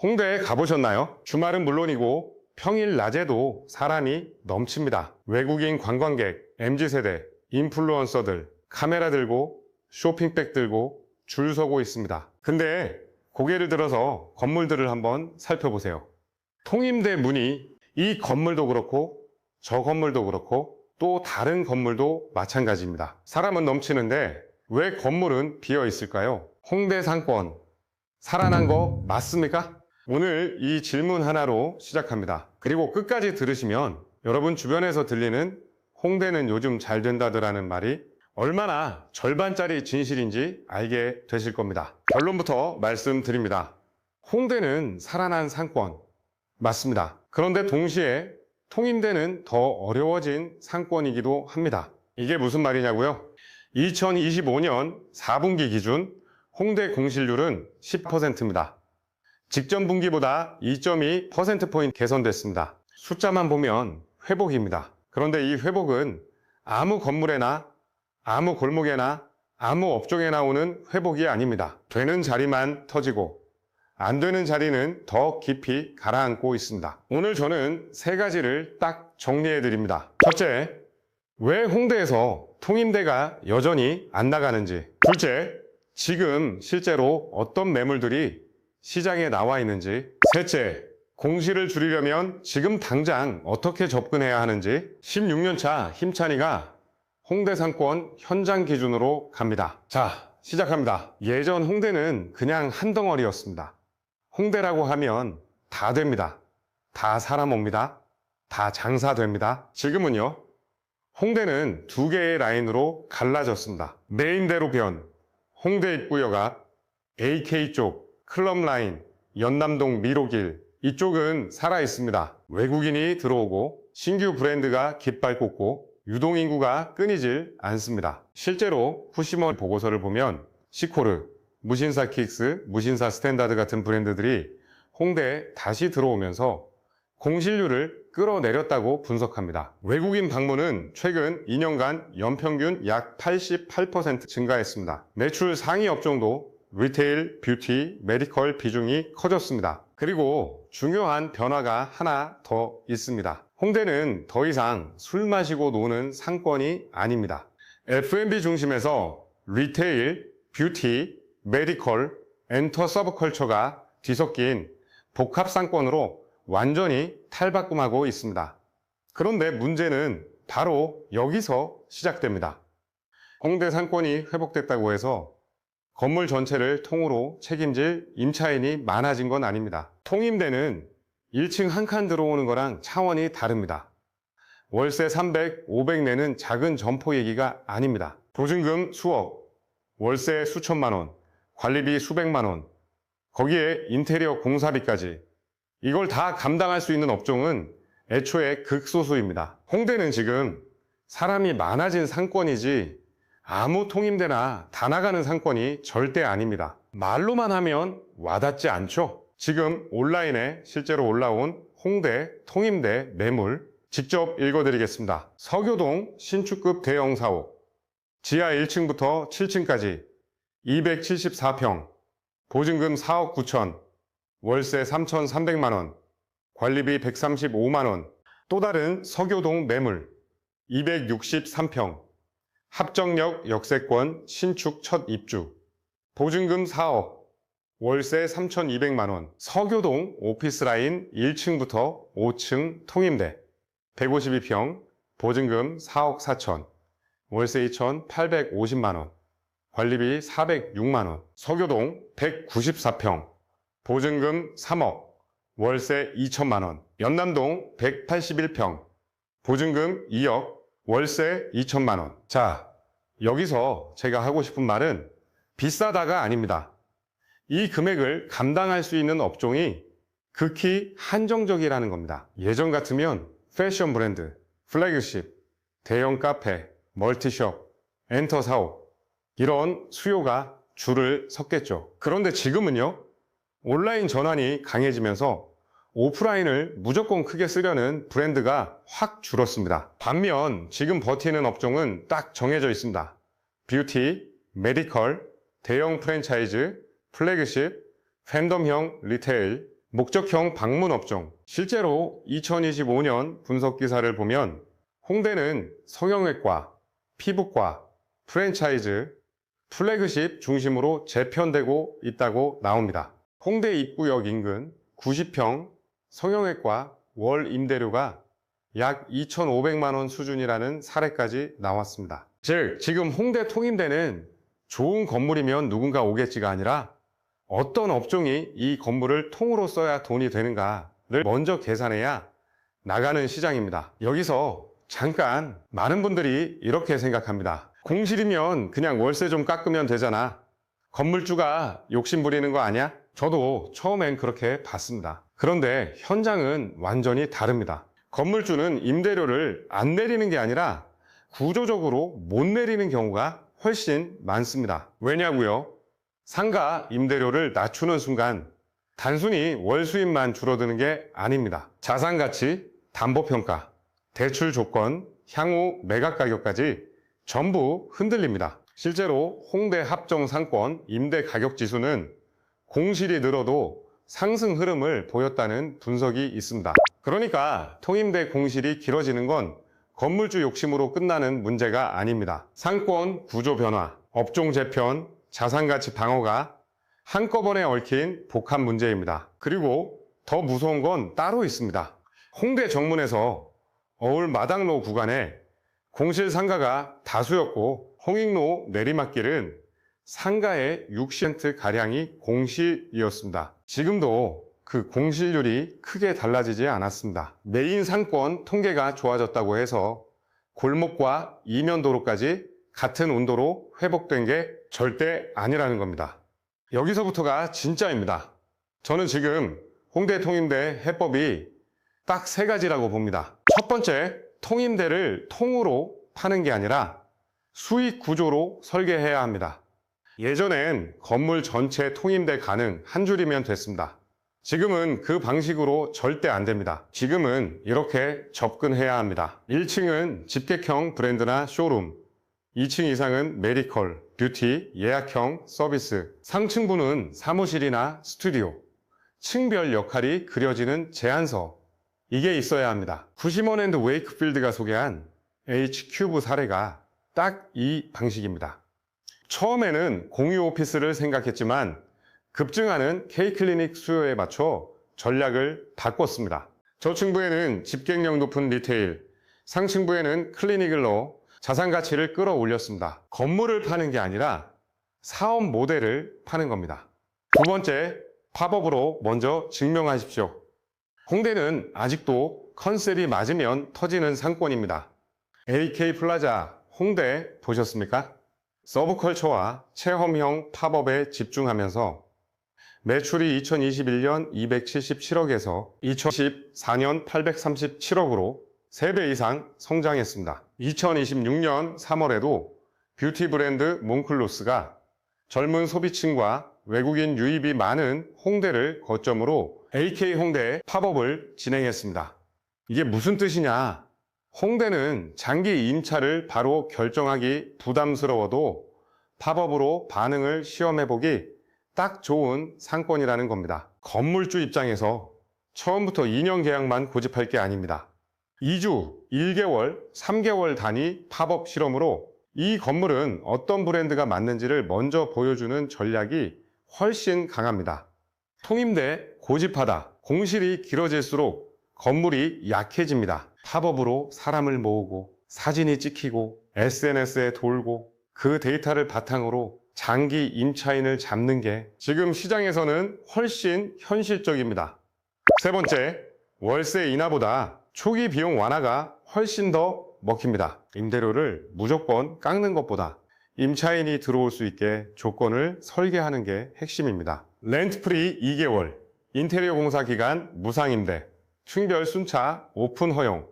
홍대에 가보셨나요? 주말은 물론이고 평일 낮에도 사람이 넘칩니다. 외국인 관광객, MZ세대, 인플루언서들 카메라 들고 쇼핑백 들고 줄 서고 있습니다. 근데 고개를 들어서 건물들을 한번 살펴보세요. 통임대 문이 이 건물도 그렇고 저 건물도 그렇고 또 다른 건물도 마찬가지입니다. 사람은 넘치는데 왜 건물은 비어 있을까요? 홍대 상권 살아난 거 맞습니까? 오늘 이 질문 하나로 시작합니다. 그리고 끝까지 들으시면 여러분 주변에서 들리는 홍대는 요즘 잘 된다더라는 말이 얼마나 절반짜리 진실인지 알게 되실 겁니다. 결론부터 말씀드립니다. 홍대는 살아난 상권 맞습니다. 그런데 동시에 통임대는 더 어려워진 상권이기도 합니다. 이게 무슨 말이냐고요? 2025년 4분기 기준 홍대 공실률은 10%입니다. 직전 분기보다 2.2%포인트 개선됐습니다. 숫자만 보면 회복입니다. 그런데 이 회복은 아무 건물에나 아무 골목에나 아무 업종에 나오는 회복이 아닙니다. 되는 자리만 터지고 안 되는 자리는 더 깊이 가라앉고 있습니다. 오늘 저는 세 가지를 딱 정리해 드립니다. 첫째, 왜 홍대에서 통임대가 여전히 안 나가는지. 둘째, 지금 실제로 어떤 매물들이 시장에 나와 있는지. 셋째, 공시를 줄이려면 지금 당장 어떻게 접근해야 하는지. 16년차 힘찬이가 홍대 상권 현장 기준으로 갑니다. 자, 시작합니다. 예전 홍대는 그냥 한 덩어리였습니다. 홍대라고 하면 다 됩니다. 다 사람 옵니다. 다 장사됩니다. 지금은요, 홍대는 두 개의 라인으로 갈라졌습니다. 메인대로 변, 홍대 입구역 앞, AK 쪽, 클럽 라인, 연남동 미로길, 이쪽은 살아있습니다. 외국인이 들어오고 신규 브랜드가 깃발 꽂고 유동인구가 끊이질 않습니다. 실제로 푸시먼 보고서를 보면 시코르, 무신사 킥스, 무신사 스탠다드 같은 브랜드들이 홍대에 다시 들어오면서 공실률을 끌어내렸다고 분석합니다. 외국인 방문은 최근 2년간 연평균 약 88% 증가했습니다. 매출 상위 업종도 리테일, 뷰티, 메디컬 비중이 커졌습니다. 그리고 중요한 변화가 하나 더 있습니다. 홍대는 더 이상 술 마시고 노는 상권이 아닙니다. F&B 중심에서 리테일, 뷰티, 메디컬, 엔터 서브컬처가 뒤섞인 복합 상권으로 완전히 탈바꿈하고 있습니다. 그런데 문제는 바로 여기서 시작됩니다. 홍대 상권이 회복됐다고 해서 건물 전체를 통으로 책임질 임차인이 많아진 건 아닙니다. 통임대는 1층 한 칸 들어오는 거랑 차원이 다릅니다. 월세 300, 500 내는 작은 점포 얘기가 아닙니다. 보증금 수억, 월세 수천만 원, 관리비 수백만 원, 거기에 인테리어 공사비까지 이걸 다 감당할 수 있는 업종은 애초에 극소수입니다. 홍대는 지금 사람이 많아진 상권이지 아무 통임대나 다 나가는 상권이 절대 아닙니다. 말로만 하면 와닿지 않죠? 지금 온라인에 실제로 올라온 홍대 통임대 매물 직접 읽어드리겠습니다. 서교동 신축급 대형 사옥 지하 1층부터 7층까지 274평 보증금 4억 9천 월세 3,300만원 관리비 135만원 또 다른 서교동 매물 263평 합정역 역세권 신축 첫 입주 보증금 4억 월세 3,200만원 서교동 오피스라인 1층부터 5층 통임대 152평 보증금 4억 4천 월세 2,850만원 관리비 406만원 서교동 194평 보증금 3억 월세 2천만원 연남동 181평 보증금 2억 월세 2천만원. 자, 여기서 제가 하고 싶은 말은 비싸다가 아닙니다. 이 금액을 감당할 수 있는 업종이 극히 한정적이라는 겁니다. 예전 같으면 패션 브랜드, 플래그십, 대형 카페, 멀티숍, 엔터 사옥 이런 수요가 줄을 섰겠죠. 그런데 지금은요, 온라인 전환이 강해지면서 오프라인을 무조건 크게 쓰려는 브랜드가 확 줄었습니다. 반면 지금 버티는 업종은 딱 정해져 있습니다. 뷰티, 메디컬, 대형 프랜차이즈, 플래그십, 팬덤형 리테일, 목적형 방문 업종. 실제로 2025년 분석 기사를 보면 홍대는 성형외과, 피부과, 프랜차이즈, 플래그십 중심으로 재편되고 있다고 나옵니다. 홍대 입구역 인근 90평 성형외과 월 임대료가 약 2,500만 원 수준이라는 사례까지 나왔습니다. 즉, 지금 홍대 통임대는 좋은 건물이면 누군가 오겠지가 아니라 어떤 업종이 이 건물을 통으로 써야 돈이 되는가를 먼저 계산해야 나가는 시장입니다. 여기서 잠깐 많은 분들이 이렇게 생각합니다. 공실이면 그냥 월세 좀 깎으면 되잖아. 건물주가 욕심 부리는 거 아니야? 저도 처음엔 그렇게 봤습니다. 그런데 현장은 완전히 다릅니다. 건물주는 임대료를 안 내리는 게 아니라 구조적으로 못 내리는 경우가 훨씬 많습니다. 왜냐고요? 상가 임대료를 낮추는 순간 단순히 월 수입만 줄어드는 게 아닙니다. 자산가치, 담보평가, 대출 조건, 향후 매각 가격까지 전부 흔들립니다. 실제로 홍대 합정 상권 임대 가격 지수는 공실이 늘어도 상승 흐름을 보였다는 분석이 있습니다. 그러니까 통임대 공실이 길어지는 건 건물주 욕심으로 끝나는 문제가 아닙니다. 상권 구조 변화, 업종 재편, 자산가치 방어가 한꺼번에 얽힌 복합 문제입니다. 그리고 더 무서운 건 따로 있습니다. 홍대 정문에서 어울 마당로 구간에 공실 상가가 다수였고 홍익로 내리막길은 상가의 60%가량이 공실이었습니다. 지금도 그 공실률이 크게 달라지지 않았습니다. 메인 상권 통계가 좋아졌다고 해서 골목과 이면도로까지 같은 온도로 회복된 게 절대 아니라는 겁니다. 여기서부터가 진짜입니다. 저는 지금 홍대 통임대 해법이 딱 3가지라고 봅니다. 첫 번째, 통임대를 통으로 파는 게 아니라 수익 구조로 설계해야 합니다. 예전엔 건물 전체 통임대 가능 한 줄이면 됐습니다. 지금은 그 방식으로 절대 안 됩니다. 지금은 이렇게 접근해야 합니다. 1층은 집객형 브랜드나 쇼룸, 2층 이상은 메디컬, 뷰티, 예약형 서비스, 상층부는 사무실이나 스튜디오, 층별 역할이 그려지는 제안서, 이게 있어야 합니다. 구시먼 앤드 웨이크필드가 소개한 H큐브 사례가 딱 이 방식입니다. 처음에는 공유 오피스를 생각했지만 급증하는 K클리닉 수요에 맞춰 전략을 바꿨습니다. 저층부에는 집객력 높은 리테일, 상층부에는 클리닉을 넣어 자산 가치를 끌어올렸습니다. 건물을 파는 게 아니라 사업 모델을 파는 겁니다. 두 번째, 팝업으로 먼저 증명하십시오. 홍대는 아직도 컨셉이 맞으면 터지는 상권입니다. AK 플라자 홍대 보셨습니까? 서브컬처와 체험형 팝업에 집중하면서 매출이 2021년 277억에서 2014년 837억으로 3배 이상 성장했습니다. 2026년 3월에도 뷰티 브랜드 몽클로스가 젊은 소비층과 외국인 유입이 많은 홍대를 거점으로 AK 홍대 팝업을 진행했습니다. 이게 무슨 뜻이냐? 홍대는 장기 임차를 바로 결정하기 부담스러워도 팝업으로 반응을 시험해보기 딱 좋은 상권이라는 겁니다. 건물주 입장에서 처음부터 2년 계약만 고집할 게 아닙니다. 2주, 1개월, 3개월 단위 팝업 실험으로 이 건물은 어떤 브랜드가 맞는지를 먼저 보여주는 전략이 훨씬 강합니다. 통임대 고집하다, 공실이 길어질수록 건물이 약해집니다. 팝업으로 사람을 모으고 사진이 찍히고 SNS에 돌고 그 데이터를 바탕으로 장기 임차인을 잡는 게 지금 시장에서는 훨씬 현실적입니다. 세 번째, 월세 인하보다 초기 비용 완화가 훨씬 더 먹힙니다. 임대료를 무조건 깎는 것보다 임차인이 들어올 수 있게 조건을 설계하는 게 핵심입니다. 렌트프리 2개월, 인테리어 공사 기간 무상임대, 층별 순차 오픈 허용,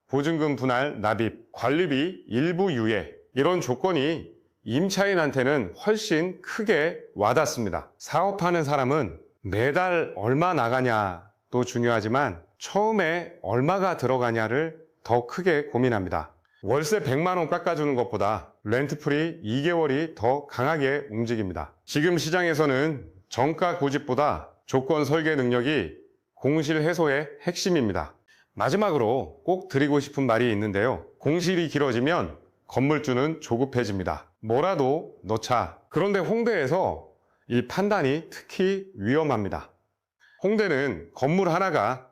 보증금 분할 납입, 관리비 일부 유예, 이런 조건이 임차인한테는 훨씬 크게 와닿습니다. 사업하는 사람은 매달 얼마 나가냐도 중요하지만 처음에 얼마가 들어가냐를 더 크게 고민합니다. 월세 100만 원 깎아주는 것보다 렌트프리 2개월이 더 강하게 움직입니다. 지금 시장에서는 정가 고집보다 조건 설계 능력이 공실 해소의 핵심입니다. 마지막으로 꼭 드리고 싶은 말이 있는데요. 공실이 길어지면 건물주는 조급해집니다. 뭐라도 넣자. 그런데 홍대에서 이 판단이 특히 위험합니다. 홍대는 건물 하나가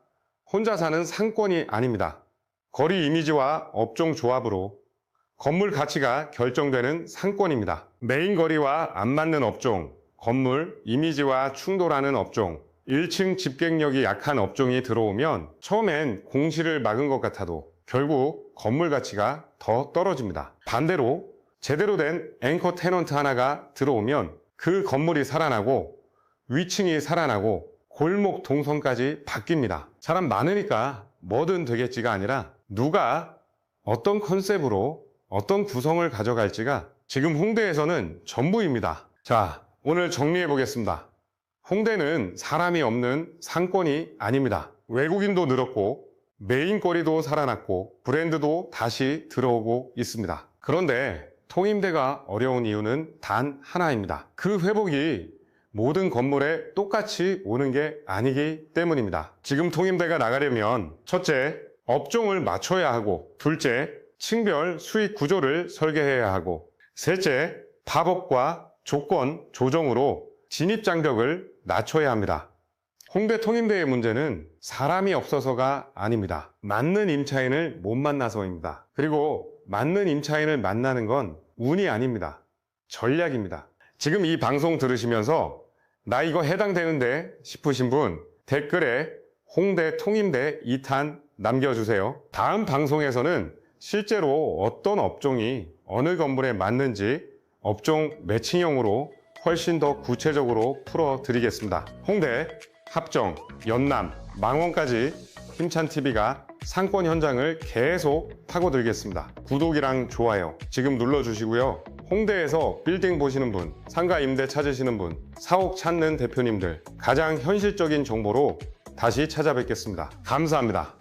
혼자 사는 상권이 아닙니다. 거리 이미지와 업종 조합으로 건물 가치가 결정되는 상권입니다. 메인 거리와 안 맞는 업종, 건물 이미지와 충돌하는 업종, 1층 집객력이 약한 업종이 들어오면 처음엔 공실을 막은 것 같아도 결국 건물 가치가 더 떨어집니다. 반대로 제대로 된 앵커 테넌트 하나가 들어오면 그 건물이 살아나고 위층이 살아나고 골목 동선까지 바뀝니다. 사람 많으니까 뭐든 되겠지가 아니라 누가 어떤 컨셉으로 어떤 구성을 가져갈지가 지금 홍대에서는 전부입니다. 자, 오늘 정리해 보겠습니다. 홍대는 사람이 없는 상권이 아닙니다. 외국인도 늘었고 메인 거리도 살아났고 브랜드도 다시 들어오고 있습니다. 그런데 통임대가 어려운 이유는 단 하나입니다. 그 회복이 모든 건물에 똑같이 오는 게 아니기 때문입니다. 지금 통임대가 나가려면 첫째, 업종을 맞춰야 하고, 둘째, 층별 수익 구조를 설계해야 하고, 셋째, 팝업과 조건 조정으로 진입 장벽을 낮춰야 합니다. 홍대 통임대의 문제는 사람이 없어서가 아닙니다. 맞는 임차인을 못 만나서입니다. 그리고 맞는 임차인을 만나는 건 운이 아닙니다. 전략입니다. 지금 이 방송 들으시면서 나 이거 해당되는데 싶으신 분 댓글에 홍대 통임대 2탄 남겨주세요. 다음 방송에서는 실제로 어떤 업종이 어느 건물에 맞는지 업종 매칭형으로 훨씬 더 구체적으로 풀어드리겠습니다. 홍대, 합정, 연남, 망원까지 힘찬TV가 상권 현장을 계속 파고들겠습니다. 구독이랑 좋아요 지금 눌러주시고요. 홍대에서 빌딩 보시는 분, 상가 임대 찾으시는 분, 사옥 찾는 대표님들 가장 현실적인 정보로 다시 찾아뵙겠습니다. 감사합니다.